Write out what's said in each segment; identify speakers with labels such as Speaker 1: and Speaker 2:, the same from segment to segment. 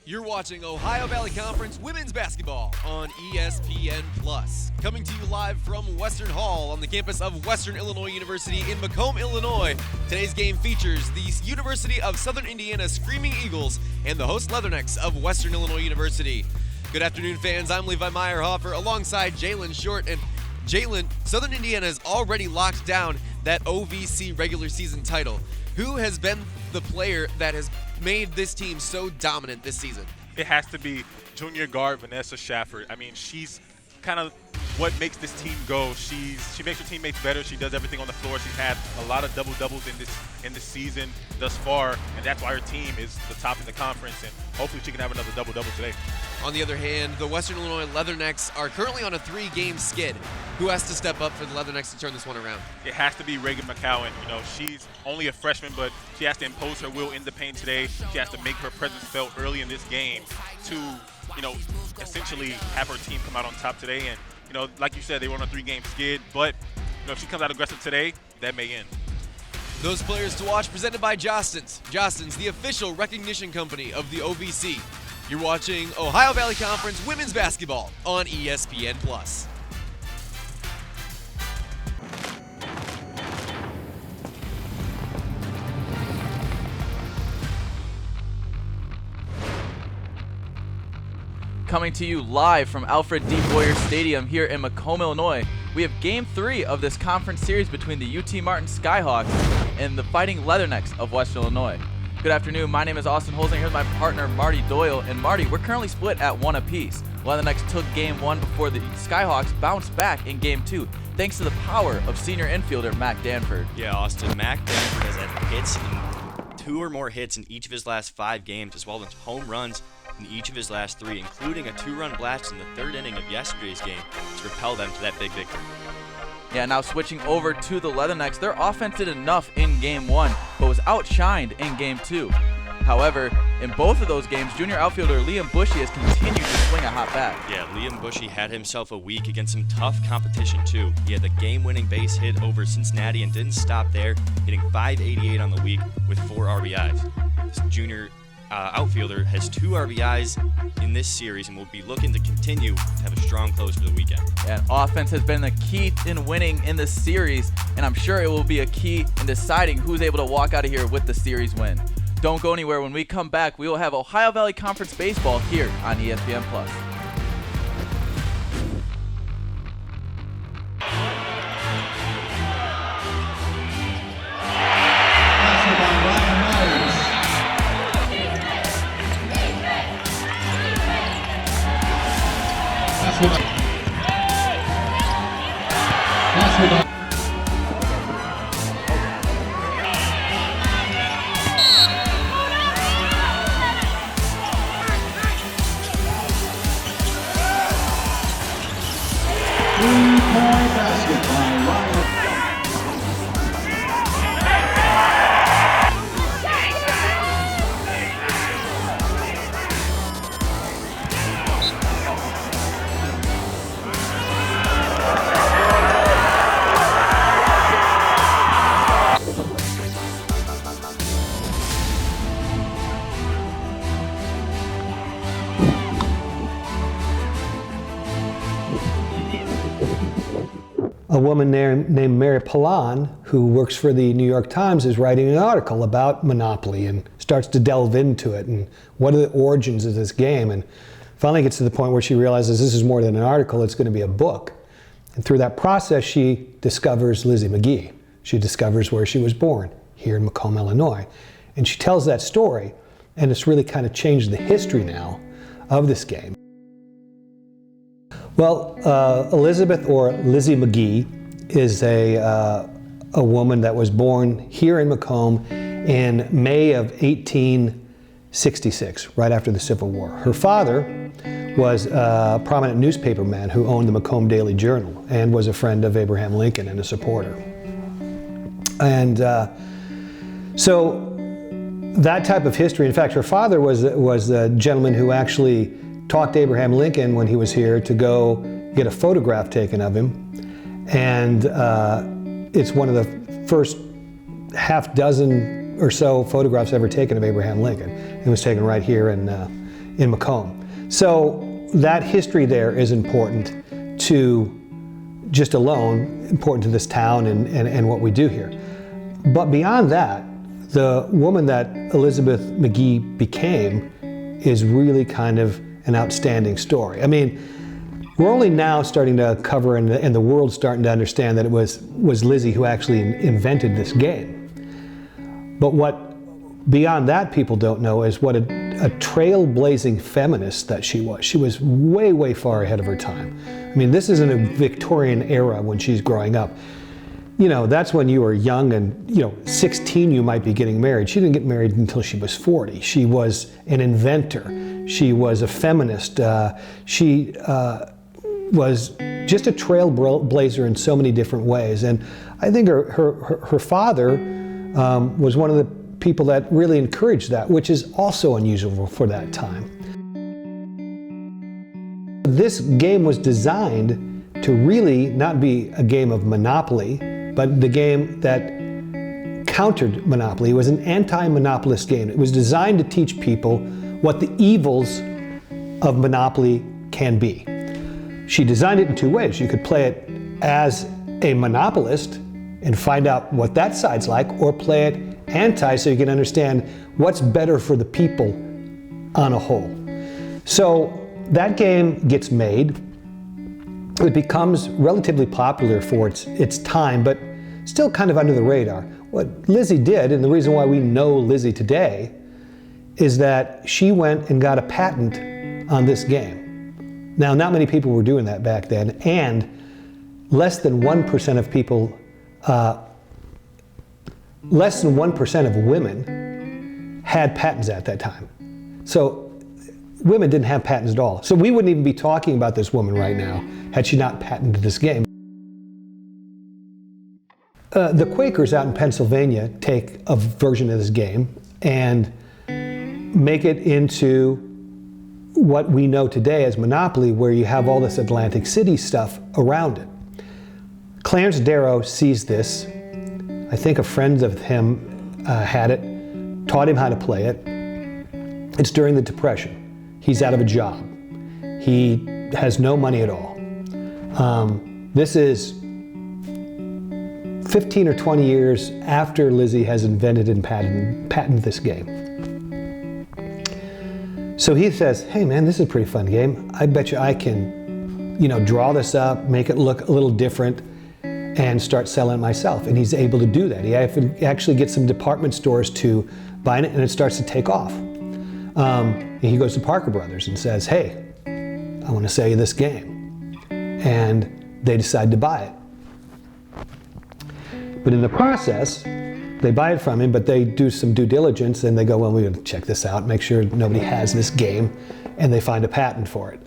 Speaker 1: You're watching Ohio Valley Conference Women's Basketball on ESPN+. Coming to you live from Western Hall on the campus of Western Illinois University in Macomb, Illinois. Today's game features the University of Southern Indiana Screaming Eagles and the host Leathernecks of Western Illinois University. Good afternoon, fans. I'm Levi Meyerhofer alongside Jalen Short. And Jalen, Southern Indiana has already locked down that OVC regular season title. Who has been the player that has made this team so dominant this season?
Speaker 2: It has to be junior guard Vanessa Shafford. I mean, she's kind of what makes this team go. She makes her teammates better. She does everything on the floor. She's had a lot of double-doubles in this season thus far, and that's why her team is the top in the conference, and hopefully she can have another double-double today.
Speaker 1: On the other hand, the Western Illinois Leathernecks are currently on a 3-game skid. Who has to step up for the Leathernecks to turn this one around?
Speaker 2: It has to be Reagan McCowan. You know, she's only a freshman, but she has to impose her will in the paint today. She has to make her presence felt early in this game to, you know, essentially have her team come out on top today. And, you know, like you said, they were on a 3-game skid, but, you know, if she comes out aggressive today, that may end.
Speaker 1: Those players to watch presented by Jostens. Jostens, the official recognition company of the OVC. You're watching Ohio Valley Conference Women's Basketball on ESPN+.
Speaker 3: Coming to you live from Alfred D. Boyer Stadium here in Macomb, Illinois. We have Game 3 of this conference series between the UT Martin Skyhawks and the Fighting Leathernecks of Western Illinois. Good afternoon, my name is Austin Holzing. Here's my partner Marty Doyle. And Marty, we're currently split at 1 apiece. Leathernecks took Game 1 before the Skyhawks bounced back in Game 2, thanks to the power of senior infielder Mac Danford.
Speaker 4: Yeah, Austin, Mac Danford has had hits, in 2 or more hits in each of his last 5 games, as well as home runs in each of his last 3, including a 2-run blast in the 3rd inning of yesterday's game to propel them to that big victory.
Speaker 3: Yeah, now switching over to the Leathernecks, their offense did enough in Game 1, but was outshined in Game 2. However, in both of those games, junior outfielder Liam Bushy has continued to swing a hot bat.
Speaker 4: Yeah, Liam Bushy had himself a week against some tough competition too. He had the game-winning base hit over Cincinnati and didn't stop there, hitting .588 on the week with 4 RBIs. This junior outfielder has 2 RBIs in this series and will be looking to continue to have a strong close for the weekend.
Speaker 3: And offense has been the key in winning in this series, and I'm sure it will be a key in deciding who's able to walk out of here with the series win. Don't go anywhere. When we come back, we will have Ohio Valley Conference Baseball here on ESPN+.
Speaker 5: A woman named Mary Palan, who works for the New York Times, is writing an article about Monopoly and starts to delve into it and what are the origins of this game, and finally gets to the point where she realizes this is more than an article, it's going to be a book. And through that process, she discovers Lizzie McGee. She discovers where she was born, here in Macomb, Illinois. And she tells that story, and it's really kind of changed the history now of this game. Well, Elizabeth, or Lizzie McGee, is a woman that was born here in Macomb in May of 1866, right after the Civil War. Her father was a prominent newspaperman who owned the Macomb Daily Journal and was a friend of Abraham Lincoln and a supporter. And so that type of history, in fact, her father was a gentleman who actually talked to Abraham Lincoln when he was here to go get a photograph taken of him. And it's one of the first half dozen or so photographs ever taken of Abraham Lincoln. It was taken right here in in Macomb. So that history there is important to just alone, important to this town and what we do here. But beyond that, the woman that Elizabeth McGee became is really kind of an outstanding story. I mean, we're only now starting to cover and the world's starting to understand that it was Lizzie who actually invented this game. But what beyond that people don't know is what a trailblazing feminist that she was. She was way, way far ahead of her time. I mean, this isn't a Victorian era when she's growing up. You know, that's when you were young and, 16 you might be getting married. She didn't get married until she was 40. She was an inventor. She was a feminist. She was just a trailblazer in so many different ways. And I think her father was one of the people that really encouraged that, which is also unusual for that time. This game was designed to really not be a game of Monopoly, but the game that countered Monopoly. It was an anti-monopolist game. It was designed to teach people what the evils of Monopoly can be. She designed it in two ways. You could play it as a monopolist and find out what that side's like, or play it anti so you can understand what's better for the people on a whole. So that game gets made. It becomes relatively popular for its time, but still kind of under the radar. What Lizzie did, and the reason why we know Lizzie today, is that she went and got a patent on this game. Now, not many people were doing that back then, and less than 1% of people, less than 1% of women had patents at that time. So women didn't have patents at all. So we wouldn't even be talking about this woman right now had she not patented this game. The Quakers out in Pennsylvania take a version of this game and make it into what we know today as Monopoly, where you have all this Atlantic City stuff around it. Clarence Darrow sees this. I think a friend of him had it, taught him how to play it. It's during the Depression. He's out of a job. He has no money at all. This is 15 or 20 years after Lizzie has invented and patented this game. So he says, hey man, this is a pretty fun game. I bet you I can, draw this up, make it look a little different, and start selling it myself. And he's able to do that. He actually gets some department stores to buy it, and it starts to take off. He goes to Parker Brothers and says, hey, I want to sell you this game. And they decide to buy it. But in the process, they buy it from him, but they do some due diligence and they go, well, we're going to check this out, make sure nobody has this game, and they find a patent for it.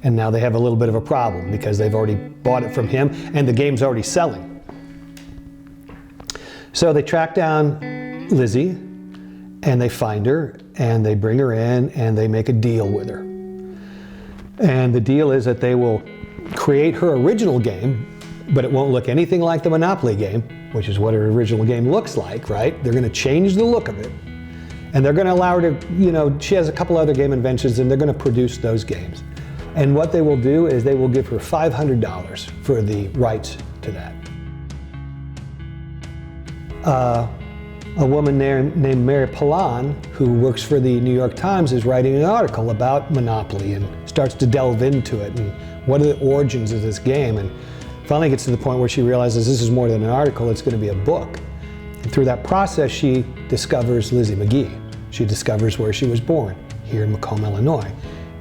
Speaker 5: And now they have a little bit of a problem because they've already bought it from him and the game's already selling. So they track down Lizzie and they find her and they bring her in and they make a deal with her. And the deal is that they will create her original game, but it won't look anything like the Monopoly game, which is what her original game looks like, right? They're going to change the look of it. And they're going to allow her to, she has a couple other game inventions and they're going to produce those games. And what they will do is they will give her $500 for the rights to that. A woman named Mary Palan, who works for the New York Times, is writing an article about Monopoly and starts to delve into it and what are the origins of this game. And finally gets to the point where she realizes this is more than an article, it's going to be a book. And through that process, she discovers Lizzie McGee. She discovers where she was born, here in Macomb, Illinois.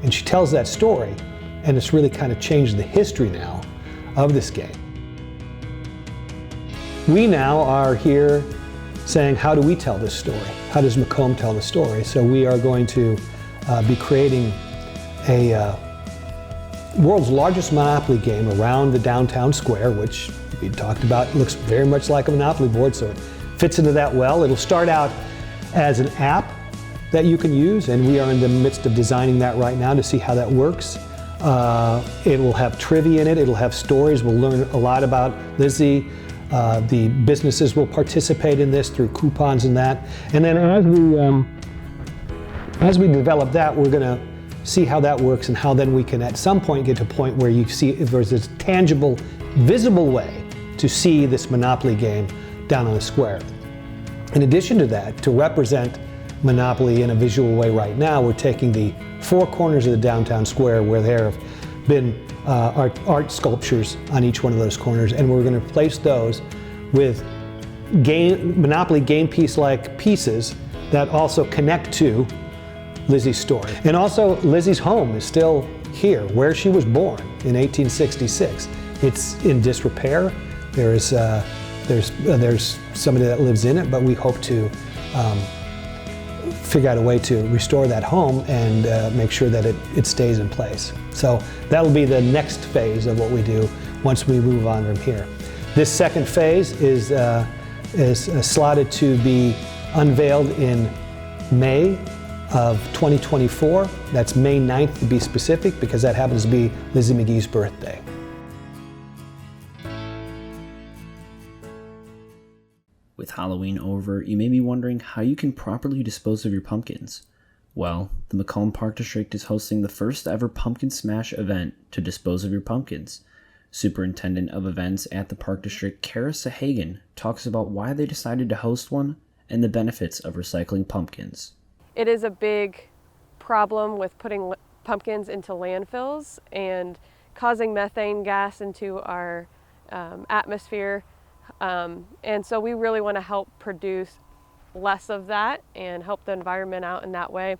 Speaker 5: And she tells that story, and it's really kind of changed the history now of this game. We now are here saying, how do we tell this story? How does Macomb tell the story? So we are going to be creating a world's largest Monopoly game around the downtown square, which we talked about looks very much like a Monopoly board, so it fits into that well. It'll start out as an app that you can use, and we are in the midst of designing that right now to see how that works. It will have trivia in it, it'll have stories, we'll learn a lot about Lizzie. The businesses will participate in this through coupons and that. And then as we develop that, we're gonna see how that works and how then we can at some point get to a point where you see if there's this tangible, visible way to see this Monopoly game down on the square. In addition to that, to represent Monopoly in a visual way right now, we're taking the four corners of the downtown square where there have been art sculptures on each one of those corners, and we're going to replace those with Monopoly game piece-like pieces that also connect to Lizzie's story. And also, Lizzie's home is still here, where she was born in 1866. It's in disrepair. There's somebody that lives in it, but we hope to figure out a way to restore that home and make sure that it stays in place. So that'll be the next phase of what we do once we move on from here. This second phase is slotted to be unveiled in May of 2024. That's May 9th to be specific, because that happens to be Lizzie McGee's birthday.
Speaker 6: With Halloween over, you may be wondering how you can properly dispose of your pumpkins. Well, the Macomb Park District is hosting the first ever Pumpkin Smash event to dispose of your pumpkins. Superintendent of Events at the Park District, Kara Sahagan, talks about why they decided to host one and the benefits of recycling pumpkins.
Speaker 7: It is a big problem with putting pumpkins into landfills and causing methane gas into our atmosphere. And so we really want to help produce less of that and help the environment out in that way,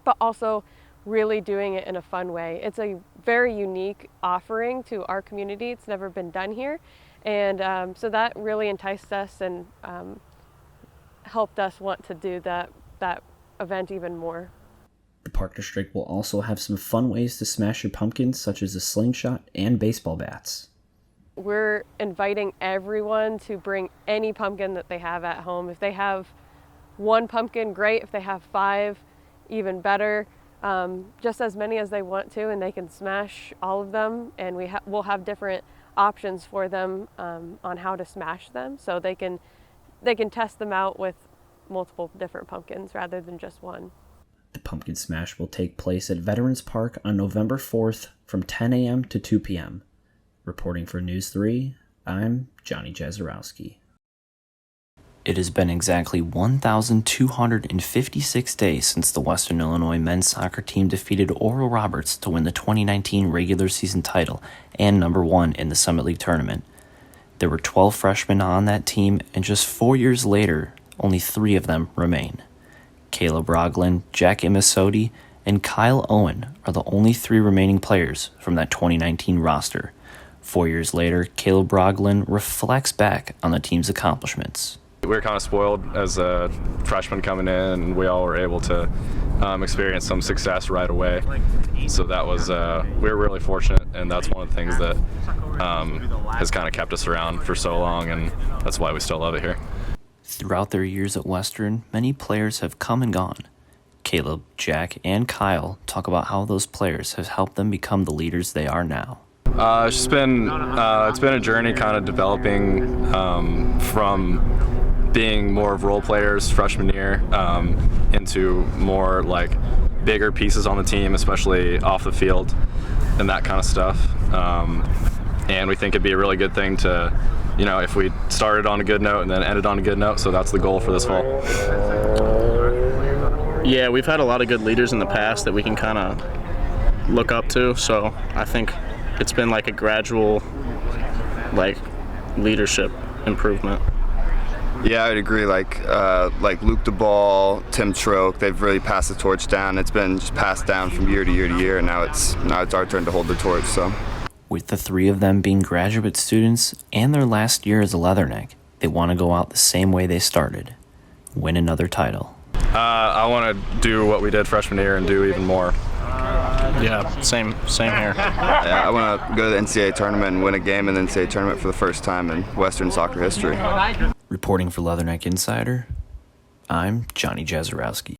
Speaker 7: but also really doing it in a fun way. It's a very unique offering to our community. It's never been done here. And so that really enticed us and helped us want to do that event even more.
Speaker 6: The Park District will also have some fun ways to smash your pumpkins, such as a slingshot and baseball bats.
Speaker 7: We're inviting everyone to bring any pumpkin that they have at home. If they have one pumpkin, great. If they have 5, even better. Just as many as they want to, and they can smash all of them. And we'll have different options for them on how to smash them, so they can test them out with multiple different pumpkins rather than just one.
Speaker 6: The Pumpkin Smash will take place at Veterans Park on November 4th from 10 a.m. to 2 p.m. Reporting for News 3, I'm Johnathon Jaszczurowski. It has been exactly 1,256 days since the Western Illinois men's soccer team defeated Oral Roberts to win the 2019 regular season title and number 1 in the Summit League tournament. There were 12 freshmen on that team, and just 4 years later, only 3 of them remain. Caleb Roglin, Jack Imisodi, and Kyle Owen are the only 3 remaining players from that 2019 roster. 4 years later, Caleb Roglin reflects back on the team's accomplishments.
Speaker 8: We were kind of spoiled as a freshman coming in, and we all were able to experience some success right away. So that was, we were really fortunate, and that's one of the things that has kind of kept us around for so long, and that's why we still love it here.
Speaker 6: Throughout their years at Western, many players have come and gone. Caleb, Jack, and Kyle talk about how those players have helped them become the leaders they are now.
Speaker 8: It's just been it's been a journey kind of developing from being more of role players freshman year into more like bigger pieces on the team, especially off the field and that kind of stuff. And we think it'd be a really good thing to, you know, if we started on a good note and then ended on a good note. So that's the goal for this fall.
Speaker 9: Yeah, we've had a lot of good leaders in the past that we can kind of look up to. So I think it's been like a gradual leadership improvement.
Speaker 10: Yeah, I'd agree. Like Luke DeBall, Tim Troke, they've really passed the torch down. It's been just passed down from year to year to year, and now it's our turn to hold the torch. So,
Speaker 6: with the 3 of them being graduate students and their last year as a Leatherneck, they want to go out the same way they started, win another title.
Speaker 8: I want to do what we did freshman year and do even more.
Speaker 9: Yeah, same here.
Speaker 10: Yeah, I want to go to the NCAA tournament and win a game in the NCAA tournament for the first time in Western soccer history.
Speaker 6: Reporting for Leatherneck Insider, I'm Johnathon Jaszczurowski.